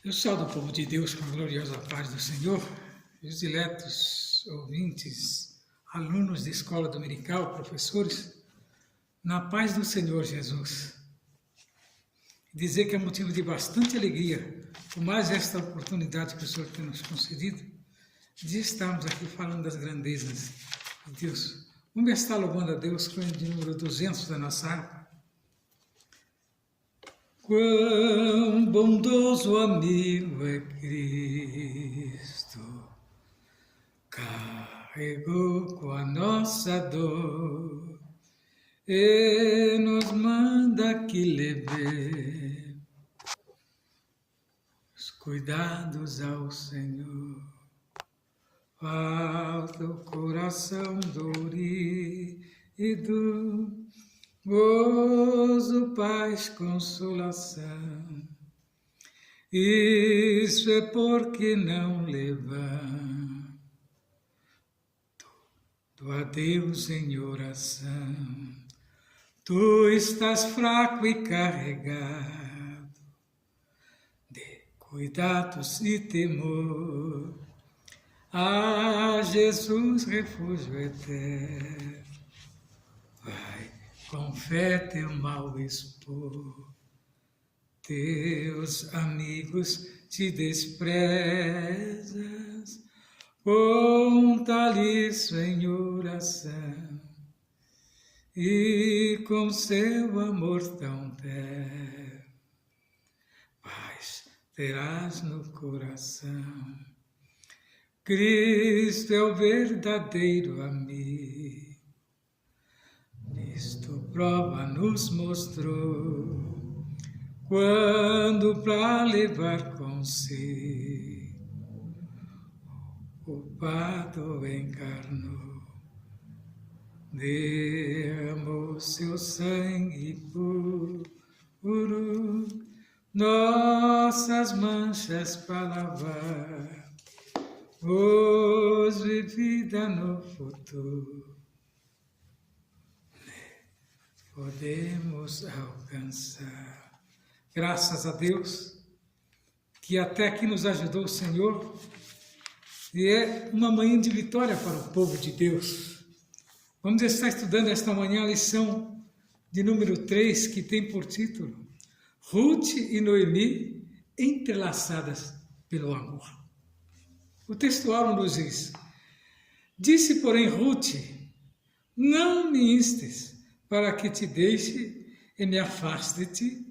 Eu saldo o povo de Deus com a gloriosa paz do Senhor, os diletos ouvintes, alunos de escola dominical, professores, na paz do Senhor Jesus. Dizer que é motivo de bastante alegria, por mais esta oportunidade que o Senhor tem nos concedido, de estarmos aqui falando das grandezas de Deus. Vamos estar louvando a Deus com o de número 200 da nossa harpa. Quão bondoso amigo é Cristo, carregou com a nossa dor e nos manda que leve os cuidados ao Senhor. Falta o coração dorido, gozo, paz, consolação. Isso é porque não levanto a Deus em oração. Tu estás fraco e carregado de cuidados e temor. Ah, Jesus, refúgio eterno, vai com fé teu mal expor. Teus amigos te desprezas, conta-lhes em oração, e com seu amor tão terno, paz terás no coração. Cristo é o verdadeiro amigo, nisto prova nos mostrou, quando para levar consigo o culpado encarnou, derramou seu sangue puro, nossas manchas para lavar, hoje vida no futuro podemos alcançar. Graças a Deus que até aqui nos ajudou o Senhor, e é uma manhã de vitória para o povo de Deus. Vamos estar estudando esta manhã a lição de número 3, que tem por título Ruth e Noemi entrelaçadas pelo amor. O textual nos diz: disse, porém, Ruth, não me instes para que te deixe e me afaste de ti,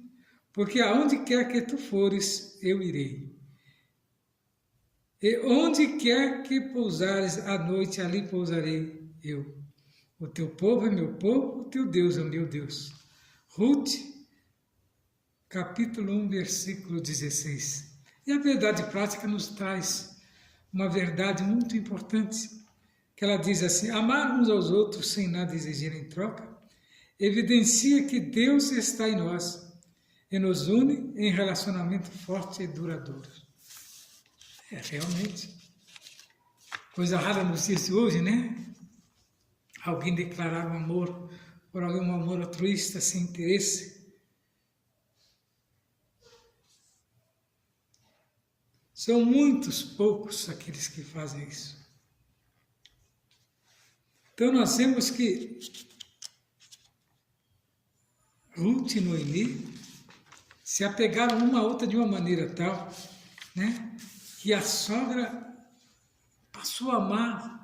porque aonde quer que tu fores, eu irei. E onde quer que pousares à noite, ali pousarei eu. O teu povo é meu povo, o teu Deus é o meu Deus. Ruth, capítulo 1, versículo 16. E a verdade prática nos traz uma verdade muito importante, que ela diz assim: amar uns aos outros sem nada exigir em troca, evidencia que Deus está em nós e nos une em relacionamento forte e duradouro. É realmente coisa rara nos dias de hoje, né? Alguém declarar um amor por alguém, um amor altruísta, sem interesse. São muitos, poucos aqueles que fazem isso. Então nós vemos que Ruth e Noemi se apegaram uma a outra de uma maneira tal, né, que a sogra passou a amar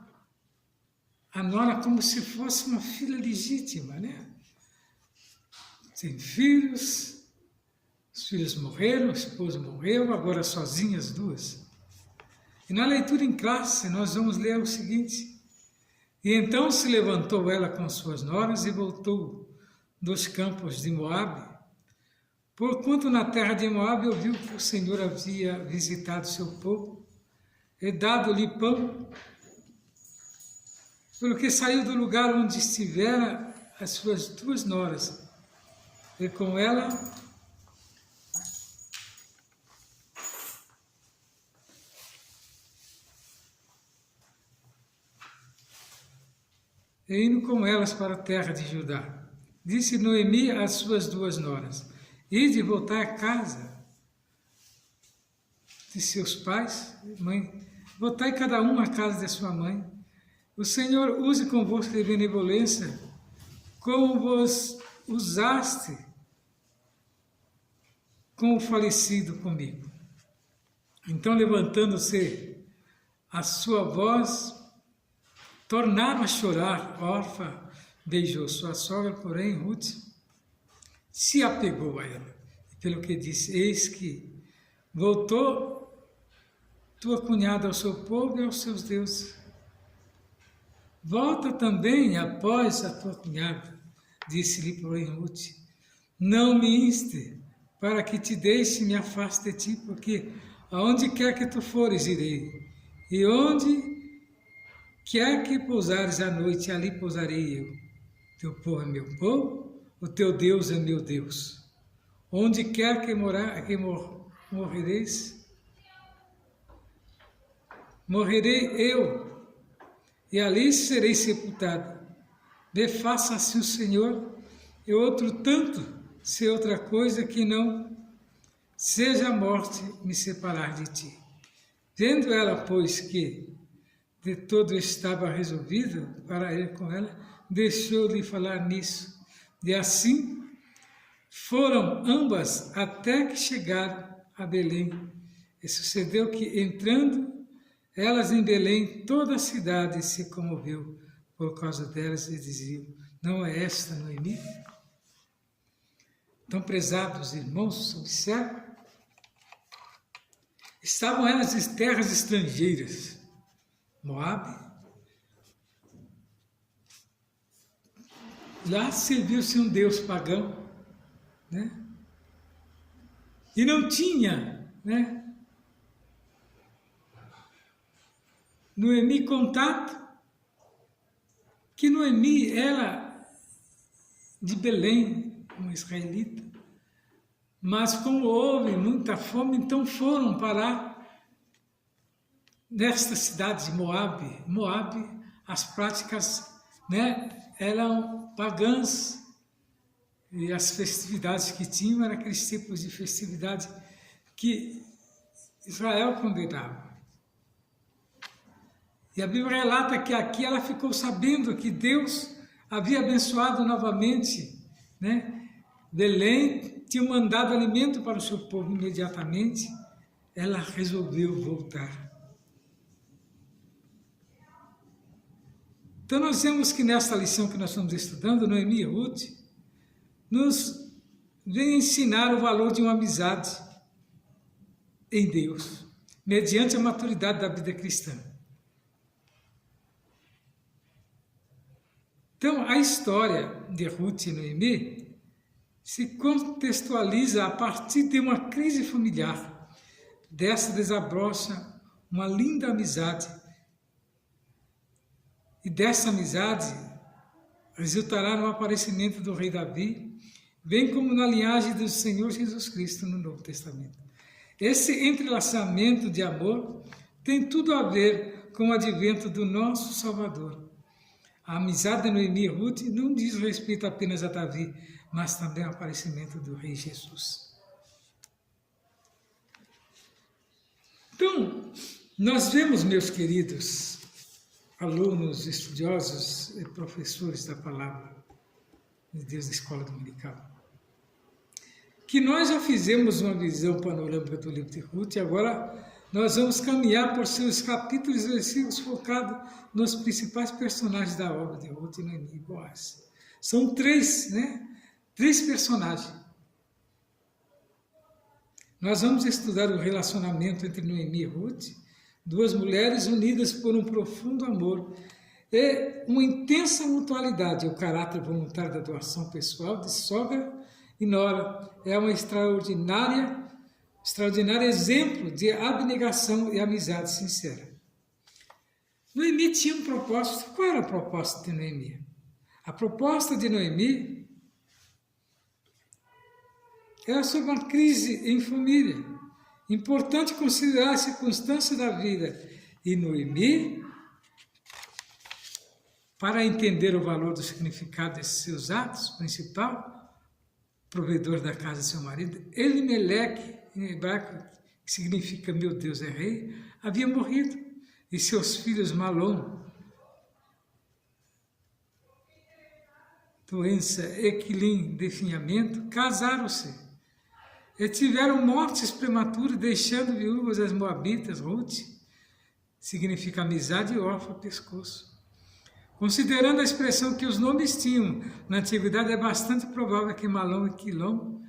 a nora como se fosse uma filha legítima, né? Tem filhos, os filhos morreram, o esposo morreu, agora sozinhas as duas. E na leitura em classe nós vamos ler o seguinte: e então se levantou ela com suas noras e voltou dos campos de Moabe, porquanto na terra de Moabe ouviu que o Senhor havia visitado seu povo e dado-lhe pão, pelo que saiu do lugar onde estivera as suas duas noras, e com ela e indo com elas para a terra de Judá. Disse Noemi às suas duas noras: ide voltar a casa, de seus pais, mãe, voltai cada um à casa de sua mãe. O Senhor use convosco de benevolência, como vos usaste com o falecido comigo. Então, levantando-se a sua voz, tornaram a chorar. Orfa beijou sua sogra, porém Ruth se apegou a ela. Pelo que disse, eis que voltou tua cunhada ao seu povo e aos seus deuses. Volta também após a tua cunhada, disse-lhe, porém, Ruth, não me inste para que te deixe e me afaste de ti, porque aonde quer que tu fores, irei, e onde quer que pousares à noite, ali pousarei eu. Teu povo é meu povo, o teu Deus é meu Deus. Onde quer que morrereis, morrerei eu, e ali serei sepultado. Vê, faça assim o Senhor, e outro tanto, se outra coisa que não seja a morte me separar de ti. Vendo ela, pois, que de todo estava resolvido para ir com ela, deixou-lhe falar nisso. E assim foram ambas até que chegaram a Belém. E sucedeu que, entrando elas em Belém, toda a cidade se comoveu por causa delas e diziam, não é esta Noemi? Tão prezados irmãos, observe, estavam elas em terras estrangeiras, Moabe. Lá serviu-se um deus pagão, né? E não tinha, né, Noemi contato, que Noemi era de Belém, uma israelita, mas como houve muita fome, então foram parar nesta cidade de Moabe. Moabe, as práticas, né, eram pagãs, e as festividades que tinham eram aqueles tipos de festividade que Israel condenava. E a Bíblia relata que aqui ela ficou sabendo que Deus havia abençoado novamente, né? Belém tinha mandado alimento para o seu povo imediatamente, ela resolveu voltar. Então nós vemos que nesta lição que nós estamos estudando, Noemi e Ruth, nos vem ensinar o valor de uma amizade em Deus, mediante a maturidade da vida cristã. Então, a história de Ruth e Noemi se contextualiza a partir de uma crise familiar. Dessa desabrocha uma linda amizade. E dessa amizade resultará no aparecimento do rei Davi, bem como na linhagem do Senhor Jesus Cristo no Novo Testamento. Esse entrelaçamento de amor tem tudo a ver com o advento do nosso Salvador. A amizade de Noemi e Ruth não diz respeito apenas a Davi, mas também ao aparecimento do Rei Jesus. Então, nós vemos, meus queridos alunos, estudiosos e professores da Palavra de Deus da Escola Dominical, que nós já fizemos uma visão panorâmica do livro de Ruth e agora nós vamos caminhar por seus capítulos e versículos focados nos principais personagens da obra de Ruth, Noemi e Boaz. São três, né? Três personagens. Nós vamos estudar o relacionamento entre Noemi e Ruth, duas mulheres unidas por um profundo amor e uma intensa mutualidade. O caráter voluntário da doação pessoal de sogra e nora é um extraordinário exemplo de abnegação e amizade sincera. Noemi tinha um propósito. Qual era o propósito de Noemi? A proposta de Noemi era sobre uma crise em família. Importante considerar a circunstância da vida. E Noemi, para entender o valor do significado desses seus atos, principal provedor da casa de seu marido, Elimeleque, em hebraico, que significa meu Deus é rei, havia morrido, e seus filhos Malom, doença, Equilim, definhamento, casaram-se e tiveram mortes prematuras, deixando viúvas as moabitas. Ruth significa amizade e órfã, pescoço. Considerando a expressão que os nomes tinham na antiguidade, é bastante provável que Malom e Quilom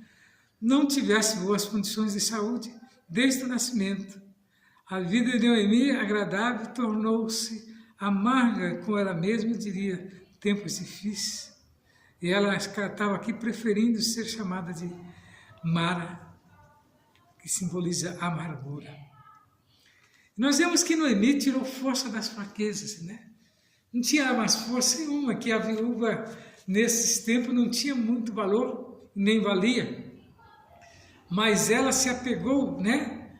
não tivessem boas condições de saúde desde o nascimento. A vida de Noemi, agradável, tornou-se amarga com ela mesma, eu diria, tempos difíceis. E ela estava aqui preferindo ser chamada de Mara, que simboliza amargura. Nós vemos que Noemi tirou força das fraquezas, né? Não tinha mais força nenhuma, que a viúva nesses tempos não tinha muito valor, nem valia. Mas ela se apegou, né?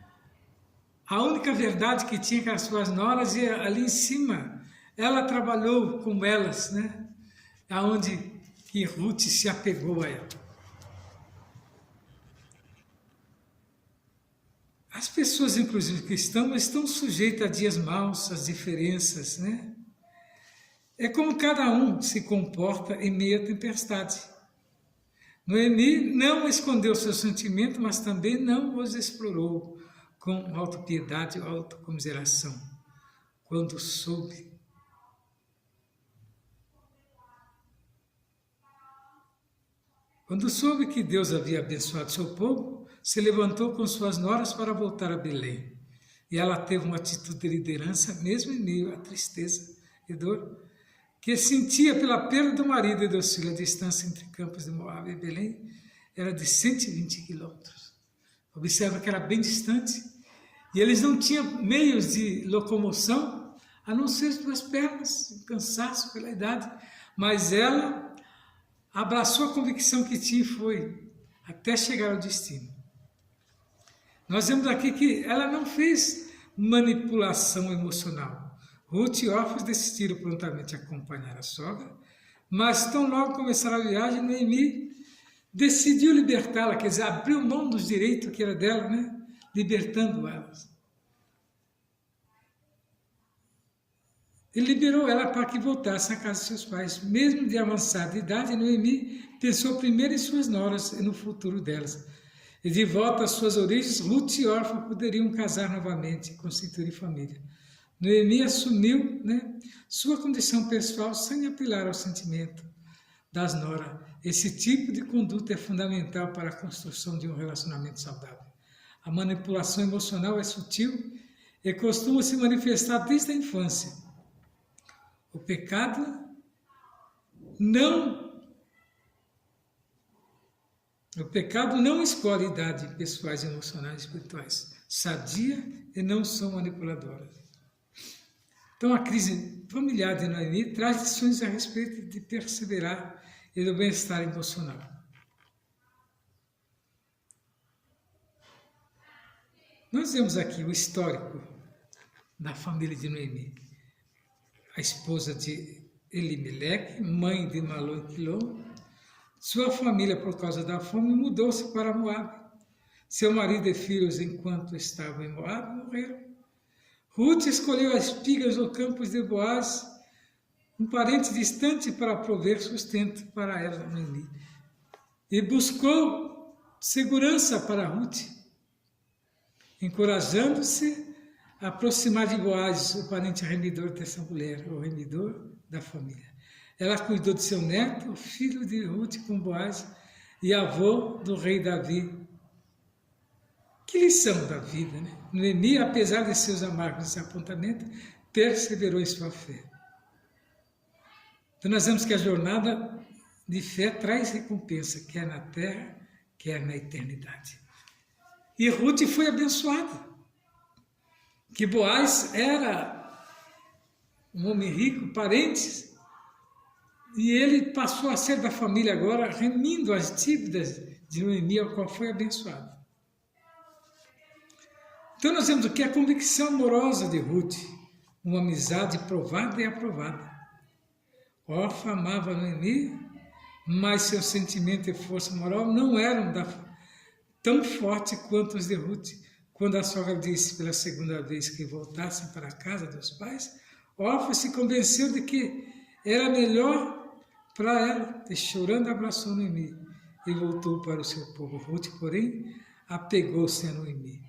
A única verdade que tinha com as suas noras, e ali em cima, ela trabalhou com elas, né? Aonde que Ruth se apegou a ela. As pessoas, inclusive cristãs, estão sujeitas a dias maus, às diferenças, né? É como cada um se comporta em meio à tempestade. Noemi não escondeu seus sentimentos, mas também não os explorou com autopiedade ou autocomiseração. Quando soube que Deus havia abençoado seu povo, se levantou com suas noras para voltar a Belém. E ela teve uma atitude de liderança, mesmo em meio à tristeza e dor, que sentia pela perda do marido e dos filhos. A distância entre Campos de Moabe e Belém era de 120 quilômetros. Observa que era bem distante, e eles não tinham meios de locomoção, a não ser as duas pernas, cansaço pela idade, mas ela abraçou a convicção que tinha e foi até chegar ao destino. Nós vemos aqui que ela não fez manipulação emocional. Ruth e Orfa decidiram prontamente acompanhar a sogra, mas tão logo começaram a viagem, Noemi decidiu libertá-la, quer dizer, abriu mão dos direitos que era dela, né? Libertando elas. Ele liberou ela para que voltasse à casa de seus pais. Mesmo de avançada idade, Noemi pensou primeiro em suas noras e no futuro delas. E de volta às suas origens, Ruth e Orfa poderiam casar novamente e constituir família. Noemi assumiu, né, sua condição pessoal sem apelar ao sentimento das noras. Esse tipo de conduta é fundamental para a construção de um relacionamento saudável. A manipulação emocional é sutil e costuma se manifestar desde a infância. O pecado não escolhe idade pessoais, emocionais e espirituais. Sadia e não são manipuladoras. Então a crise familiar de Noemi traz lições a respeito de perseverar e do bem-estar emocional. Nós vemos aqui o histórico da família de Noemi. A esposa de Elimeleque, mãe de Malom e Quilom. Sua família, por causa da fome, mudou-se para Moabe. Seu marido e filhos, enquanto estavam em Moabe, morreram. Ruth escolheu as espigas ou campos de Boaz, um parente distante, para prover sustento para ela, Noemi. E buscou segurança para Ruth, encorajando-se a aproximar de Boaz, o parente remidor dessa mulher, o remidor da família. Ela cuidou de seu neto, filho de Ruth com Boaz, e avô do rei Davi. Que lição da vida, né? Noemi, apesar de seus amargos desapontamentos, perseverou em sua fé. Então nós vemos que a jornada de fé traz recompensa, quer na terra, quer na eternidade. E Ruth foi abençoada. Que Boaz era um homem rico, parentes, e ele passou a ser da família agora, remindo as dívidas de Noemi, ao qual foi abençoado. Então nós vemos aqui a convicção amorosa de Ruth, uma amizade provada e aprovada. Orfa amava Noemi, mas seu sentimento e força moral não eram tão fortes quanto os de Ruth. quando a sogra disse pela segunda vez que voltassem para a casa dos pais, Orfa se convenceu de que era melhor para ela, e chorando abraçou Noemi e voltou para o seu povo. Ruth, porém, apegou-se a Noemi.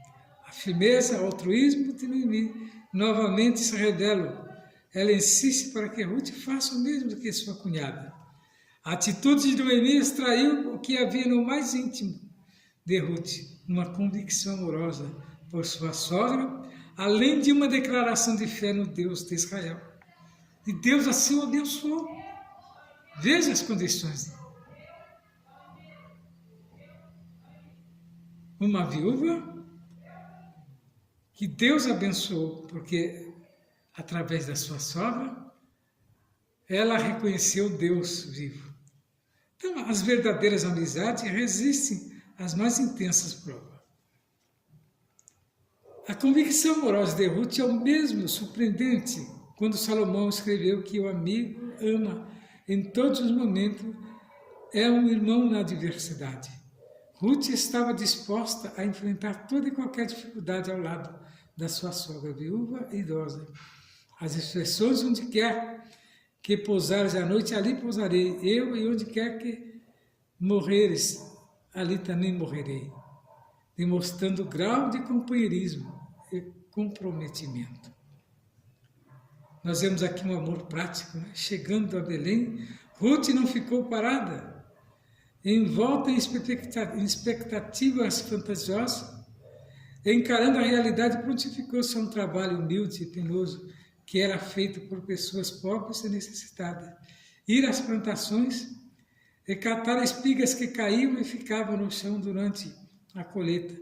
A firmeza, o altruísmo de Noemi novamente se revelam. Ela insiste para que Ruth faça o mesmo que sua cunhada. A atitude de Noemi extraiu o que havia no mais íntimo de Ruth, uma convicção amorosa por sua sogra, além de uma declaração de fé no Deus de Israel. E Deus assim o abençoou. Veja as condições. Uma viúva que Deus abençoou, porque através da sua sogra, ela reconheceu Deus vivo. Então, as verdadeiras amizades resistem às mais intensas provas. A convicção amorosa de Ruth é o mesmo surpreendente quando Salomão escreveu que o amigo ama em todos os momentos, é um irmão na adversidade. Ruth estava disposta a enfrentar toda e qualquer dificuldade ao lado da sua sogra viúva e idosa. As expressões onde quer que pousares à noite, ali pousarei eu, e onde quer que morreres, ali também morrerei, demonstrando grau de companheirismo e comprometimento. Nós vemos aqui um amor prático, né? Chegando a Belém, Ruth não ficou parada, envolta em expectativas fantasiosas, encarando a realidade, prontificou-se a um trabalho humilde e penoso, que era feito por pessoas pobres e necessitadas. Ir às plantações e catar espigas que caíam e ficavam no chão durante a colheita,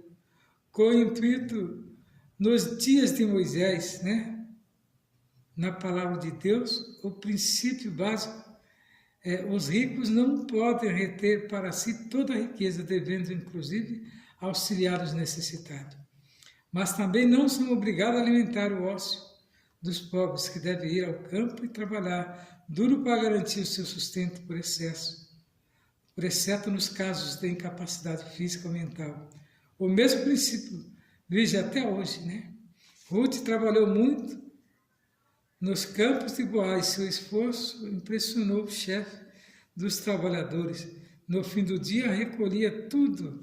com o intuito, nos dias de Moisés, né? Na palavra de Deus, o princípio básico é: os ricos não podem reter para si toda a riqueza, devendo inclusive auxiliar os necessitados. Mas também não são obrigados a alimentar o ócio dos pobres, que devem ir ao campo e trabalhar duro para garantir o seu sustento por excesso, exceto nos casos de incapacidade física ou mental. O mesmo princípio vige até hoje, né? Ruth trabalhou muito nos campos de Boaz. Seu esforço impressionou o chefe dos trabalhadores. No fim do dia, recolhia tudo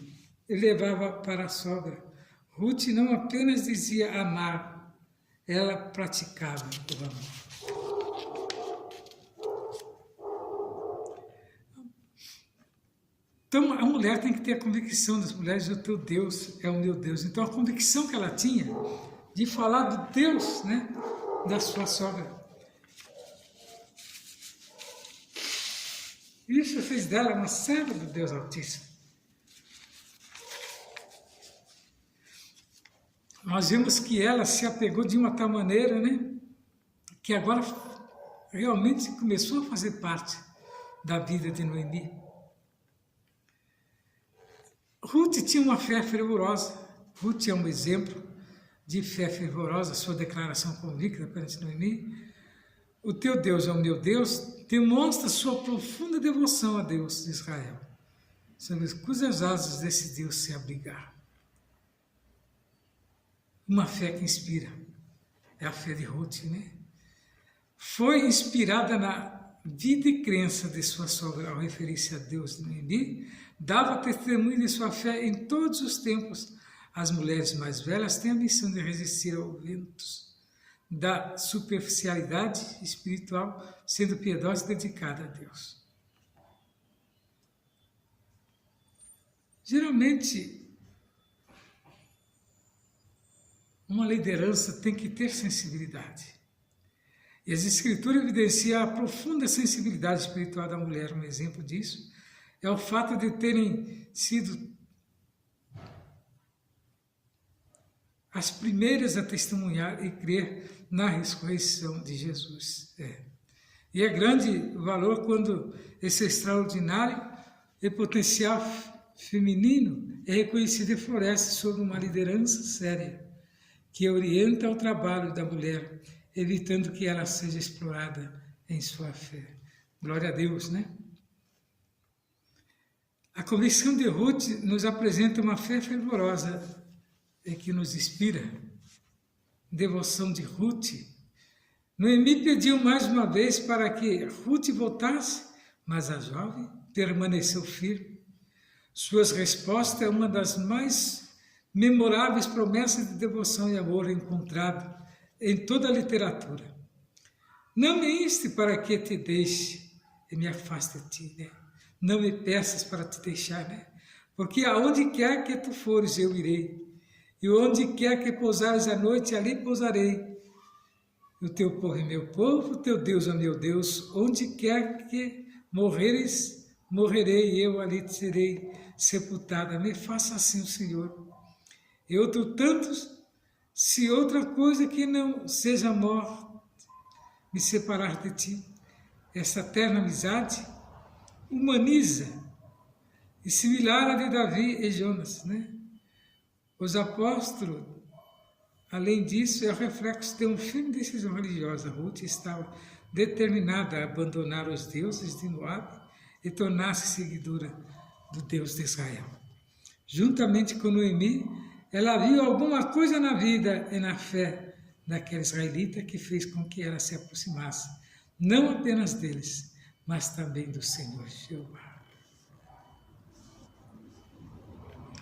e levava para a sogra. Ruth não apenas dizia amar, ela praticava o amor. Então, a mulher tem que ter a convicção das mulheres: o teu Deus é o meu Deus. Então, a convicção que ela tinha de falar do Deus, né, da sua sogra. Isso fez dela uma serva do Deus Altíssimo. Nós vimos que ela se apegou de uma tal maneira, né, que agora realmente começou a fazer parte da vida de Noemi. Ruth tinha uma fé fervorosa. Ruth é um exemplo de fé fervorosa, sua declaração convicta perante Noemi. O teu Deus é o meu Deus, demonstra sua profunda devoção a Deus de Israel, sobre cujas asas decidiu se abrigar. Uma fé que inspira, é a fé de Ruth, né? Foi inspirada na vida e crença de sua sogra ao referir-se a Deus de Noemi, dava testemunho de sua fé em todos os tempos. As mulheres mais velhas têm a missão de resistir aos ventos da superficialidade espiritual, sendo piedosa e dedicada a Deus. Geralmente, uma liderança tem que ter sensibilidade. E as Escrituras evidenciam a profunda sensibilidade espiritual da mulher. Um exemplo disso é o fato de terem sido as primeiras a testemunhar e crer na ressurreição de Jesus. E é grande valor quando esse extraordinário e potencial feminino é reconhecido e floresce sob uma liderança séria, que orienta o trabalho da mulher, evitando que ela seja explorada em sua fé. Glória a Deus, né? A convicção de Ruth nos apresenta uma fé fervorosa é que nos inspira. Devoção de Ruth. Noemi pediu mais uma vez para que Ruth voltasse, mas a jovem permaneceu firme. Suas respostas é uma das mais memoráveis promessas de devoção e amor encontrado em toda a literatura. Não me inste para que te deixe e me afaste de ti, né? Não me peças para te deixar, né? Porque aonde quer que tu fores, eu irei. E onde quer que pousares a noite, ali pousarei. O teu povo é meu povo, o teu Deus é meu Deus. Onde quer que morreres, morrerei, e eu ali serei sepultada. Me faça assim o Senhor. E outro tantos, se outra coisa que não seja a morte me separar de ti. Essa eterna amizade humaniza e similar à de Davi e Jonas, né? Os apóstolos, além disso, é o reflexo de uma firme decisão religiosa. Ruth estava determinada a abandonar os deuses de Moabe e tornar-se seguidora do Deus de Israel. Juntamente com Noemi, ela viu alguma coisa na vida e na fé daquela israelita que fez com que ela se aproximasse, não apenas deles, mas também do Senhor Jeová.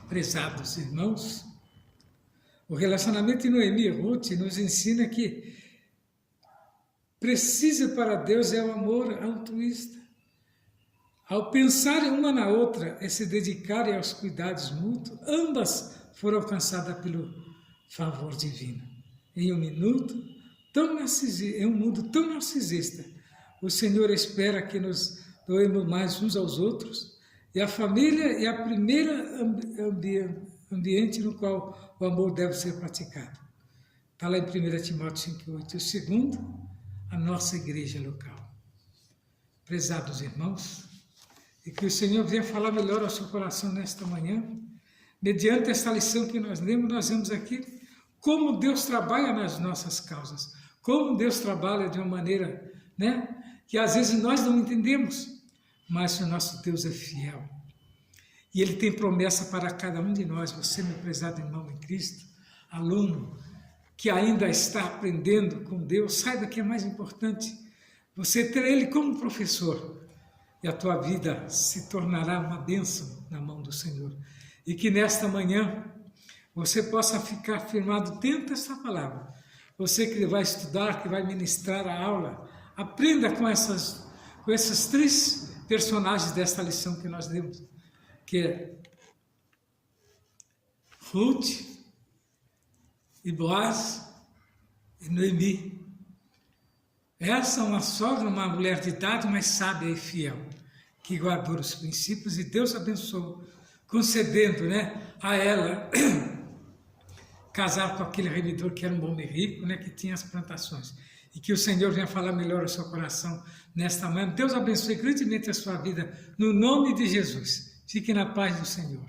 Prezados irmãos, o relacionamento de Noemi e Ruth nos ensina que precisa para Deus é o amor altruísta. Ao pensarem uma na outra e se dedicarem aos cuidados mútuos, ambas foram alcançadas pelo favor divino. Em um mundo tão narcisista, o Senhor espera que nos doemos mais uns aos outros, e a família é a primeira ambiente no qual o amor deve ser praticado. Está lá em 1 Timóteo 5,8. O segundo, a nossa igreja local. Prezados irmãos, e que o Senhor venha falar melhor ao seu coração nesta manhã. Mediante esta lição que nós vemos aqui como Deus trabalha nas nossas causas, como Deus trabalha de uma maneira, né, que às vezes nós não entendemos, mas o nosso Deus é fiel. E Ele tem promessa para cada um de nós. Você, meu prezado irmão em Cristo, aluno que ainda está aprendendo com Deus, saiba que é mais importante você ter Ele como professor, e a tua vida se tornará uma bênção na mão do Senhor. E que nesta manhã você possa ficar firmado dentro dessa palavra. Você que vai estudar, que vai ministrar a aula, aprenda com essas três personagens desta lição que nós lemos, que é Ruth, e Boaz e Noemi. Essa é uma sogra, uma mulher de idade, mas sábia e fiel, que guardou os princípios, e Deus abençoou, concedendo, né, a ela casar com aquele remidor que era um homem rico, né, que tinha as plantações. E que o Senhor venha falar melhor ao seu coração nesta manhã. Deus abençoe grandemente a sua vida, no nome de Jesus. Fique na paz do Senhor.